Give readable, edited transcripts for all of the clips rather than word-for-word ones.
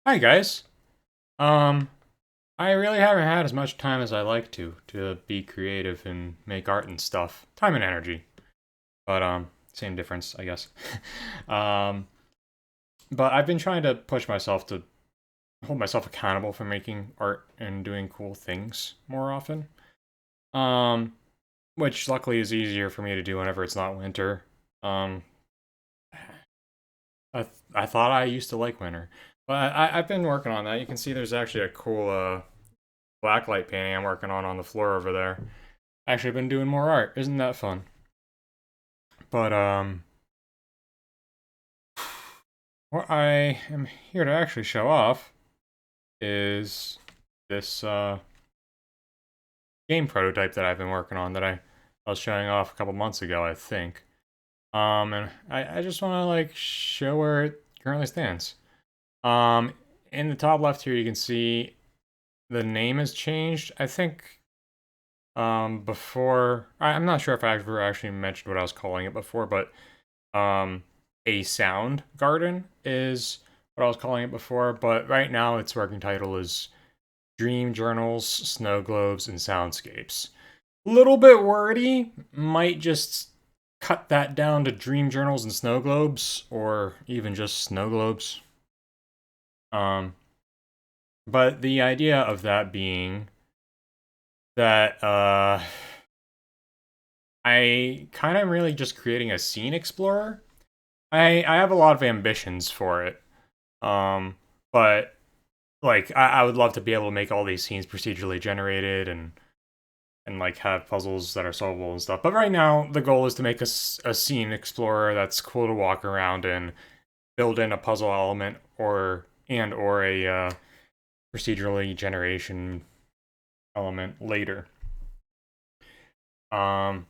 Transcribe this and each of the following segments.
Hi guys. Um, I really haven't had as much time as I like to be creative and make art and stuff. Time and energy. But same difference, I guess. um, but I've been trying to push myself to hold myself accountable for making art and doing cool things more often. Um, which luckily is easier for me to do whenever it's not winter. Um, I thought I used to like winter, but I've been working on that. You can see there's actually a cool blacklight painting I'm working on the floor over there. Actually, been doing more art. Isn't that fun? But what I am here to actually show off is this game prototype that I've been working on that I was showing off a couple months ago, I think. And I just want to like show where it currently stands. Um, in the top left here, you can see the name has changed. I think before I'm not sure if I ever actually mentioned what I was calling it before, but a sound garden is what I was calling it before, but right now its working title is Dream Journals, Snowglobes, and Soundscapes. Little bit wordy, might just cut that down to Dream Journals and Snowglobes, or even just Snowglobes. Um, but the idea of that being that I kind of really just creating a scene explorer. I have a lot of ambitions for it. Um, but like I would love to be able to make all these scenes procedurally generated and like have puzzles that are solvable and stuff. But right now the goal is to make a scene explorer that's cool to walk around and build in a puzzle element or a procedurally generation element later. Um,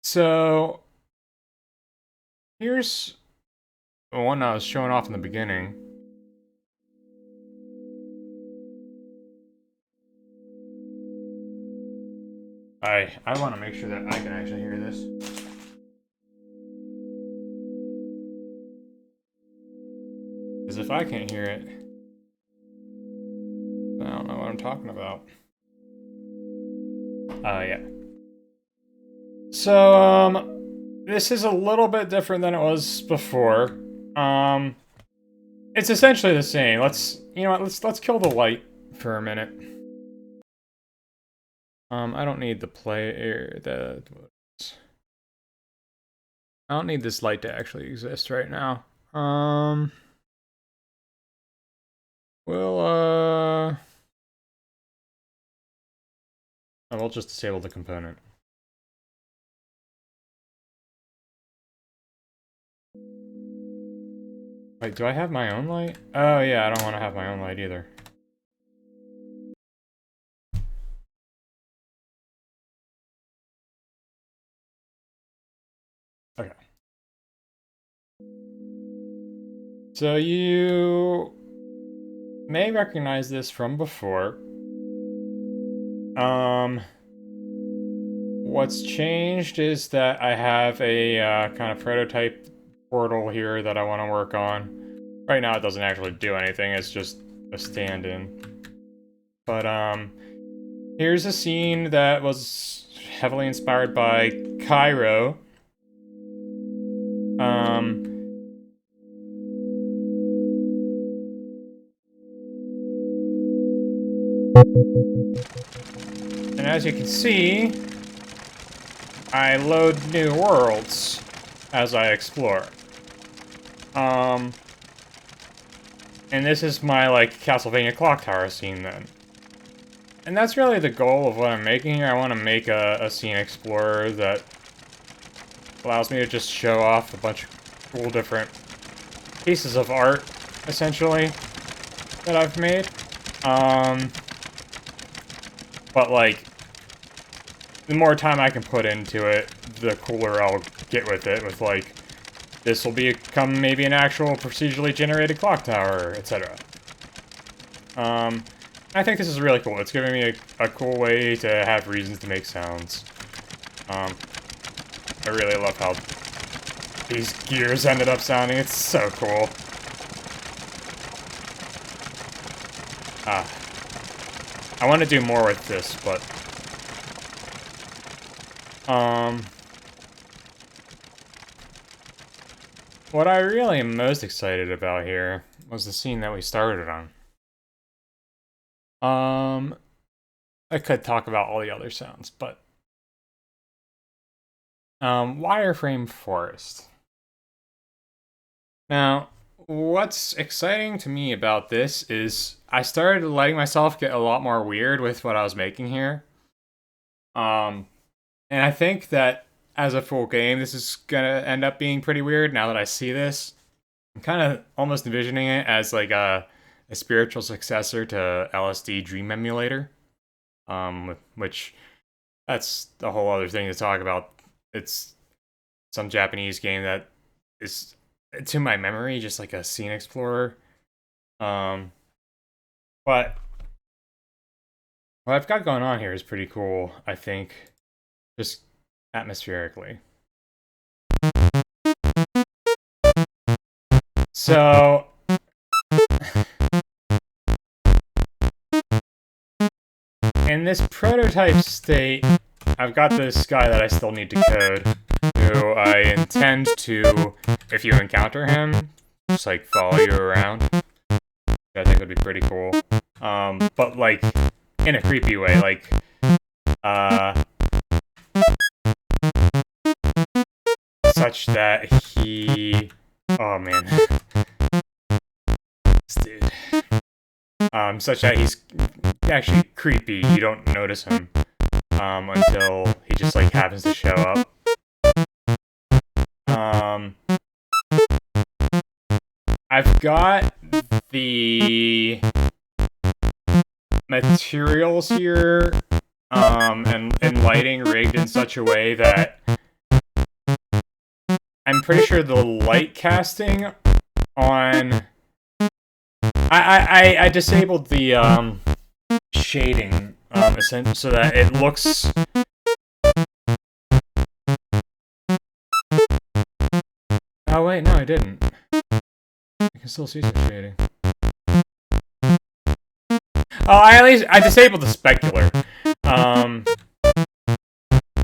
so here's the one I was showing off in the beginning. I want to make sure that I can actually hear this. Because if I can't hear it, I don't know what I'm talking about. Yeah. So, this is a little bit different than it was before. Um, it's essentially the same. You know what, let's kill the light for a minute. I don't need the I don't need this light to actually exist right now. We'll, we'll just disable the component. Wait, do I have my own light? Oh yeah, I don't want to have my own light either. Okay. So you may recognize this from before. What's changed is that I have a kind of prototype portal here that I want to work on. Right now it doesn't actually do anything, it's just a stand-in. But here's a scene that was heavily inspired by Cairo. Um, and as you can see, I load new worlds as I explore. And this is my, like, Castlevania clock tower scene then. And that's really the goal of what I'm making here. I want to make a scene explorer that allows me to just show off a bunch of cool different pieces of art, essentially, that I've made. But, like, the more time I can put into it, the cooler I'll get with it, with, like, this will become maybe an actual procedurally generated clock tower, etc. I think this is really cool. It's giving me a cool way to have reasons to make sounds. I really love how these gears ended up sounding. It's so cool. I want to do more with this, but what I really am most excited about here was the scene that we started on. I could talk about all the other sounds, but wireframe forest. Now, what's exciting to me about this is I started letting myself get a lot more weird with what I was making here. And I think that as a full game, this is gonna end up being pretty weird now that I see this. I'm kind of almost envisioning it as like a spiritual successor to LSD Dream Emulator. Which that's a whole other thing to talk about. It's some Japanese game that is, to my memory, just like a scene explorer. But what I've got going on here is pretty cool, I think, just atmospherically. So in this prototype state, I've got this guy that I still need to code, who I intend to, if you encounter him, just like follow you around. I think would be pretty cool. But like in a creepy way, like such that he, oh man, this dude, such that he's actually creepy. You don't notice him until he just like happens to show up. I've got the materials here and lighting rigged in such a way that I'm pretty sure the light casting on I disabled the shading so that it looks oh wait, no I didn't. I can still see some shading. Oh, I disabled the specular.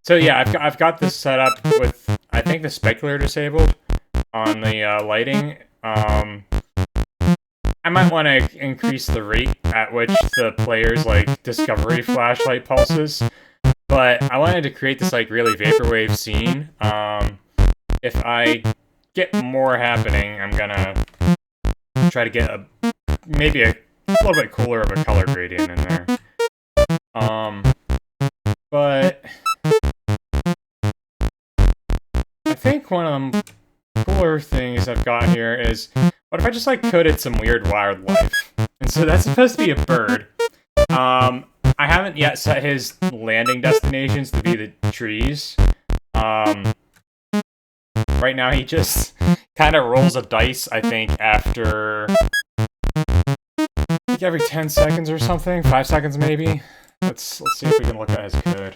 So yeah, I've got this set up with I think the specular disabled on the lighting. I might want to increase the rate at which the player's like discovery flashlight pulses, but I wanted to create this like really vaporwave scene. If I get more happening, I'm gonna try to get maybe a little bit cooler of a color gradient in there. But I think one of the cooler things I've got here is, what if I just like coded some weird wildlife? And so that's supposed to be a bird. I haven't yet set his landing destinations to be the trees. Right now he just kind of rolls a dice, I think, after like every 10 seconds or something, 5 seconds maybe. Let's see if we can look at his code.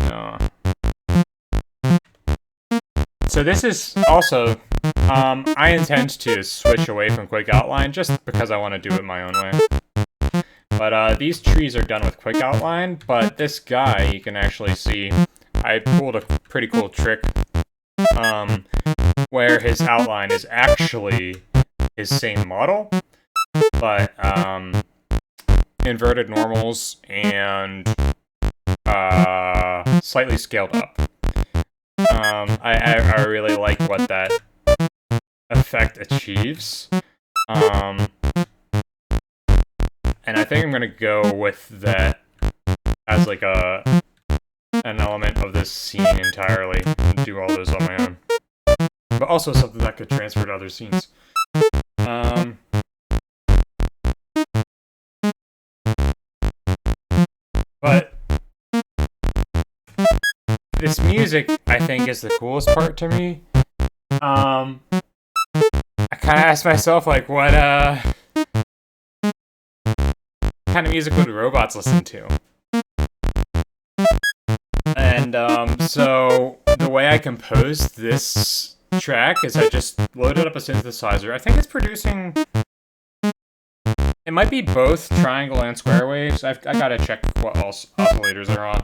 No. So this is also, I intend to switch away from Quick Outline just because I want to do it my own way. But these trees are done with Quick Outline, but this guy, you can actually see, I pulled a pretty cool trick, where his outline is actually his same model, but inverted normals and slightly scaled up. I really like what that effect achieves. And I think I'm gonna go with that as like an element of this scene entirely and do all those on my own. But also something that could transfer to other scenes. But this music, I think, is the coolest part to me. I kind of asked myself, like, what kind of music would robots listen to? And so the way I composed this track is I just loaded up a synthesizer. I think it's producing It might be both triangle and square waves. I gotta check what else oscillators are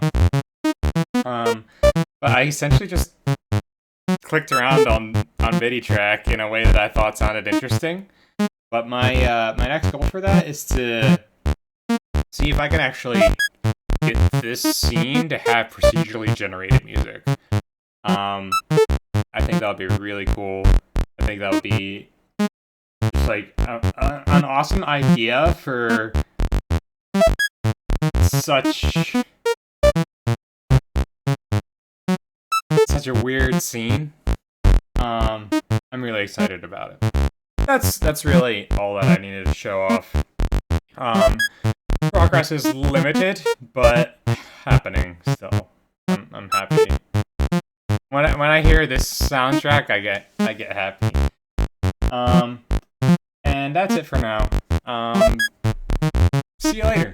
but I essentially just clicked around on MIDI track in a way that I thought sounded interesting. But my next goal for that is to see if I can actually get this scene to have procedurally generated music. I think that would be really cool. I think that would be just like an awesome idea for such a weird scene. I'm really excited about it. That's really all that I needed to show off. Progress is limited, but happening still. I'm happy. When I hear this soundtrack, I get happy. And that's it for now. See you later.